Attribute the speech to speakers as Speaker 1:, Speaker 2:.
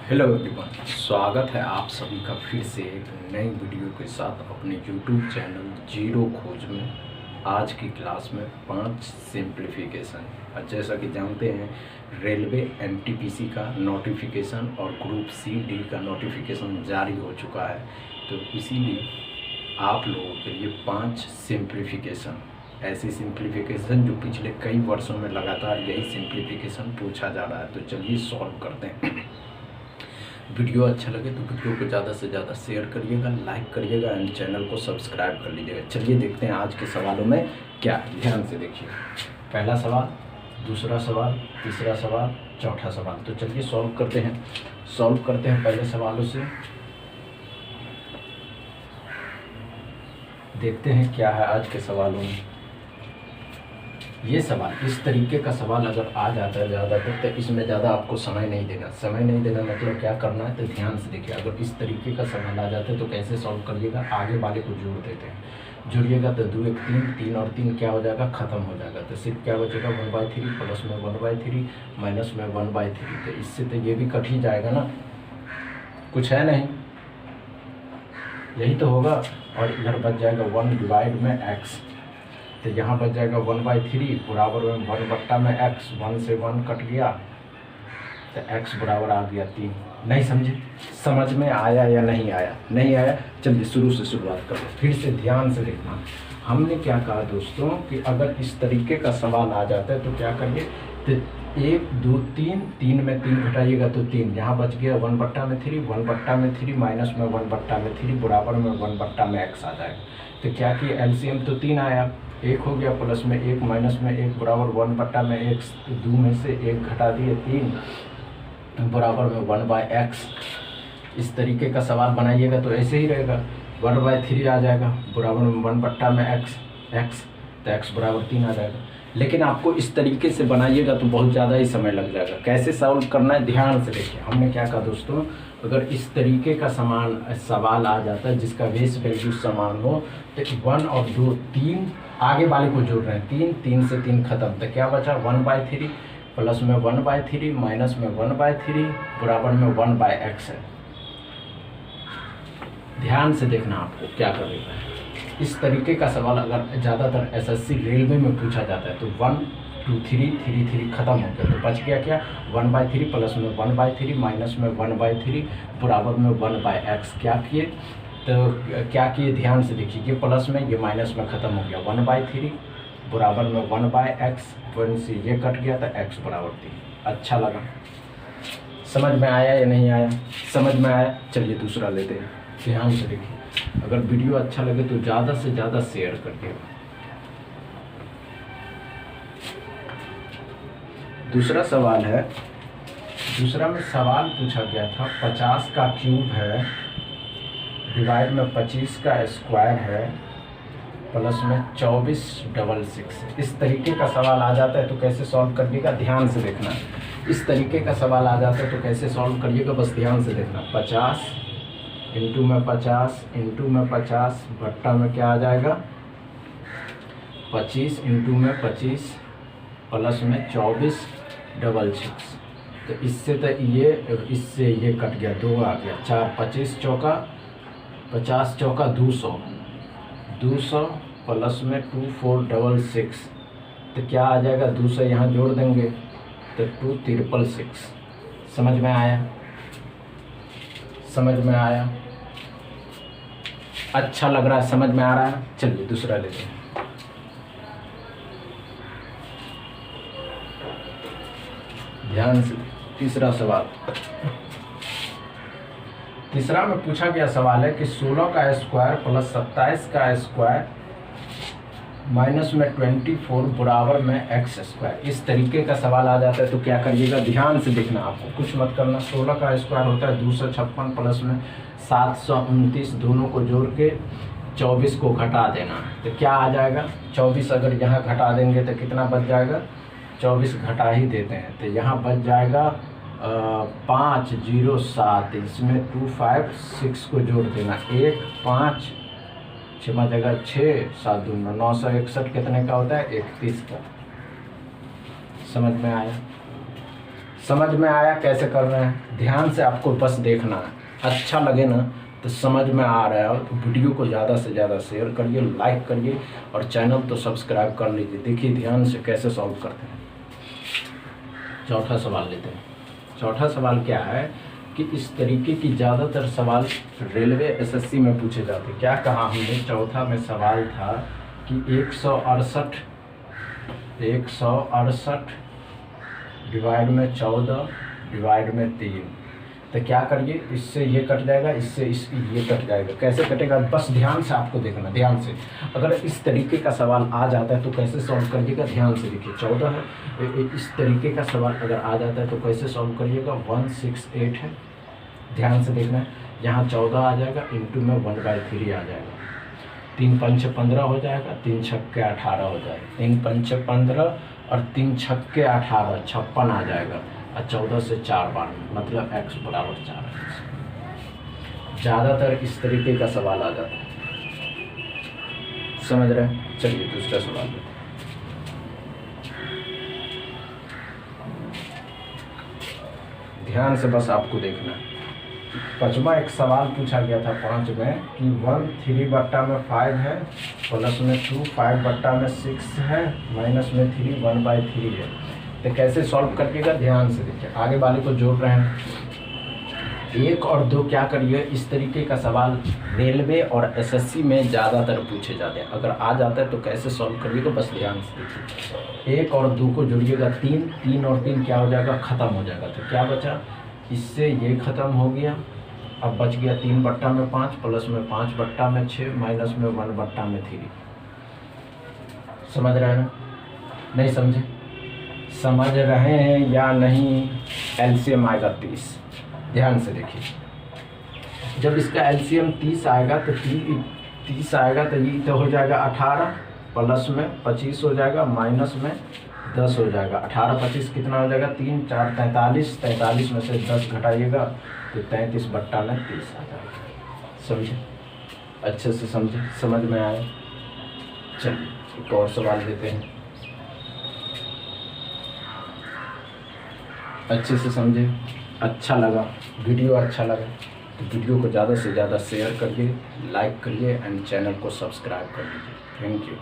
Speaker 1: Hello everyone, स्वागत है आप सभी का फिर से एक नई वीडियो के साथ अपने यूट्यूब चैनल जीरो खोज में। आज की क्लास में 5 सिंप्लीफिकेशन, और जैसा कि जानते हैं रेलवे एनटीपीसी का नोटिफिकेशन और ग्रुप सी डी का नोटिफिकेशन जारी हो चुका है, तो इसीलिए आप लोगों के लिए 5 सिंप्लीफिकेशन, ऐसी सिंप्लीफिकेशन जो पिछले कई वर्षों में लगातार यही सिंप्लीफिकेशन पूछा जा रहा है। तो चलिए सॉल्व करते हैं। वीडियो अच्छा लगे तो वीडियो को ज़्यादा से ज़्यादा शेयर करिएगा, लाइक करिएगा एंड चैनल को सब्सक्राइब कर लीजिएगा। चलिए देखते हैं आज के सवालों में क्या है। ध्यान से देखिए, पहला सवाल, दूसरा सवाल, तीसरा सवाल, चौथा सवाल। तो चलिए सॉल्व करते हैं पहले सवालों से। देखते हैं क्या है आज के सवालों में। ये सवाल, इस तरीके का सवाल अगर आ जाता है ज़्यादातर, तो इसमें ज़्यादा आपको समय नहीं देना मतलब क्या करना है, तो ध्यान से देखिए। अगर इस तरीके का सवाल आ जाता है तो कैसे सॉल्व करिएगा, आगे वाले को जोड़ देते हैं। जुड़िएगा तो 2 1 3, 3 और 3 क्या हो जाएगा, ख़त्म हो जाएगा। तो सिर्फ क्या बचेगा, 1/3 प्लस में 1/3 माइनस में 1/3। तो इससे तो ये भी कट ही जाएगा ना, कुछ है नहीं, यही तो होगा। और इधर बच जाएगा 1 डिवाइड में x, तो यहाँ बच जाएगा 1/3 बराबर में 1/x। 1 से 1 कट गया तो x बराबर आ गया 3। नहीं समझे, समझ में आया या नहीं आया? नहीं आया, चलिए शुरू से शुरुआत करो। फिर से ध्यान से देखना, हमने क्या कहा दोस्तों कि अगर इस तरीके का सवाल आ जाता है तो क्या करिए, तो 1 2 3, 3 में 3 घटाइएगा तो 3, यहाँ बच गया 1/3, 1/3 माइनस में 1/3 बराबर में 1/x आ जाएगा। तो क्या किया, एलसीएम तो 3 आया, 1 हो गया, प्लस में 1 माइनस में 1 बराबर 1/x। 2 में से 1 घटा दिए 3 बराबर में 1/x। इस तरीके का सवाल बनाइएगा तो ऐसे ही रहेगा, 1/3 आ जाएगा बराबर में 1/x, तो x बराबर 3 आ जाएगा। लेकिन आपको इस तरीके से बनाइएगा तो बहुत ज़्यादा ही समय लग जाएगा। कैसे सॉल्व करना है, ध्यान से देखिए। हमने क्या कहा दोस्तों, अगर इस तरीके का सवाल आ जाता है जिसका बेस वैल्यू समान हो, तो 1 और 2, 3 आगे वाले को जोड़ रहे हैं, 3 3 से 3 खत्म, तो क्या बचा 1/3 प्लस में 1/3 माइनस में 1/3 बराबर में 1/x है। ध्यान से देखना आपको क्या करेगा। इस तरीके का सवाल अगर ज़्यादातर एसएससी रेलवे में पूछा जाता है तो 1 2 3 3 3 खत्म हो गया, तो बच गया क्या, 1/3 प्लस में 1/3 माइनस में 1/3 बराबर में 1/x। क्या किए, तो क्या किए, ध्यान से देखिए, ये प्लस में ये माइनस में ख़त्म हो गया, 1/3 बराबर में 1/x। 1 से ये कट गया तो x बराबर 3। अच्छा लगा, समझ में आया या नहीं आया? समझ में आया। चलिए दूसरा लेते हैं। ध्यान से देखिए, अगर वीडियो अच्छा लगे तो ज़्यादा से ज़्यादा शेयर करिएगा। दूसरा सवाल है, दूसरा में सवाल पूछा गया था 50 का क्यूब है डिवाइड में 25 का स्क्वायर है प्लस में 24/6। इस तरीके का सवाल आ जाता है तो कैसे सॉल्व करिएगा, ध्यान से देखना। इस तरीके का सवाल आ जाता है तो कैसे सॉल्व करिएगा, बस ध्यान से देखना। 50 इंटू में 50 इंटू में 50 बट्टा में क्या आ जाएगा, 25 इंटू में 25 प्लस में 24/6। तो इससे तो इससे ये कट गया, 2 आ गया, 4 25 चौका 50 चौका 200 प्लस में 24/6। तो क्या आ जाएगा, 200 यहाँ जोड़ देंगे तो 2366। समझ में आया? समझ में आया? अच्छा लग रहा है, समझ में आ रहा है। चलिए दूसरा लेते हैं। ध्यान से, तीसरा सवाल। तीसरा में पूछा गया सवाल है कि 16 का स्क्वायर प्लस 27 का स्क्वायर माइनस में 24 बराबर में x²। इस तरीके का सवाल आ जाता है तो क्या करिएगा, ध्यान से देखना, आपको कुछ मत करना। 16 का स्क्वायर होता है 256 प्लस में 729, दोनों को जोड़ के 24 को घटा देना। तो क्या आ जाएगा, 24 अगर यहाँ घटा देंगे तो कितना बच जाएगा, 24 घटा ही देते हैं, तो यहाँ बच जाएगा 507। इसमें 256 को जोड़ देना, 1 5 6 जगह 6 7 2 961 कितने का होता है, 31 का। समझ में आया? समझ में आया कैसे कर रहे हैं? ध्यान से आपको बस देखना है। अच्छा लगे ना तो समझ में आ रहा है तो वीडियो को ज़्यादा से ज़्यादा शेयर करिए, लाइक करिए और चैनल तो सब्सक्राइब कर लीजिए। देखिए ध्यान से कैसे सॉल्व करते हैं। चौथा सवाल लेते हैं। चौथा सवाल क्या है कि इस तरीके की ज़्यादातर सवाल रेलवे एसएससी में पूछे जाते हैं। क्या कहा हमने? चौथा में सवाल था कि 168 डिवाइड में 14 डिवाइड में 3, तो क्या करिए, इससे ये कट जाएगा, इससे ये कट जाएगा। कैसे कटेगा बस ध्यान से आपको देखना, ध्यान से। अगर इस तरीके का सवाल आ जाता है तो कैसे सॉल्व करिएगा, ध्यान से देखिए। 14 है, इस तरीके का सवाल अगर आ जाता है तो कैसे सॉल्व करिएगा। 168 है, ध्यान से देखना है। यहाँ 14 आ जाएगा, इंटू में 1/3 आ जाएगा। 3 पंच 15 हो जाएगा, 3 छक्के 18 हो जाएगा। 3 पंच 15 और 3 छक्के 18, 56 आ जाएगा। और 14 से 4 बार मतलब x बराबर 4 है। ज़्यादातर इस तरीके का सवाल आ जाता है, समझ रहे हैं? चलिए दूसरा सवाल लेते हैं। ध्यान से बस आपको देखना है। 5वां एक सवाल पूछा गया था 5 में कि 1 3 बट्टा में 5 है, प्लस में 2 5 बट्टा में 6 है, माइनस में 3 1/3 है। तो कैसे सॉल्व करिएगा, ध्यान से देखिए। आगे वाले को जोड़ रहे हैं। 1 और 2 क्या करिए, इस तरीके का सवाल रेलवे और एसएससी में ज़्यादातर पूछे जाते हैं। अगर आ जाता है तो कैसे सॉल्व करिएगा बस ध्यान से देखिए। 1 और 2 को जोड़िएगा 3, 3 और 3 क्या हो जाएगा, ख़त्म हो जाएगा। तो क्या बचा, इससे ये ख़त्म हो गया। अब बच गया 3 बट्टा में 5, प्लस में 5 बट्टा में 6, माइनस में 1 बट्टा में 3। समझ रहे हैं ना? नहीं समझे? समझ रहे हैं या नहीं? एलसीएम आएगा 30, ध्यान से देखिए। जब इसका एलसीएम 30 आएगा तो 30 आएगा तो ये तो हो जाएगा 18, प्लस में 25 हो जाएगा, माइनस में 10 हो जाएगा। 18 25 कितना हो जाएगा, 3 4 43, 43 में से 10 घटाइएगा तो 33 बट्टा में 30 आ जाएगा। समझे? अच्छे से समझे, समझ में आए? चलिए एक और सवाल देते हैं, अच्छे से समझे। अच्छा लगा वीडियो, अच्छा लगा तो वीडियो को ज़्यादा से ज़्यादा शेयर करिए, लाइक करिए एंड चैनल को सब्सक्राइब कर लीजिए। Thank you.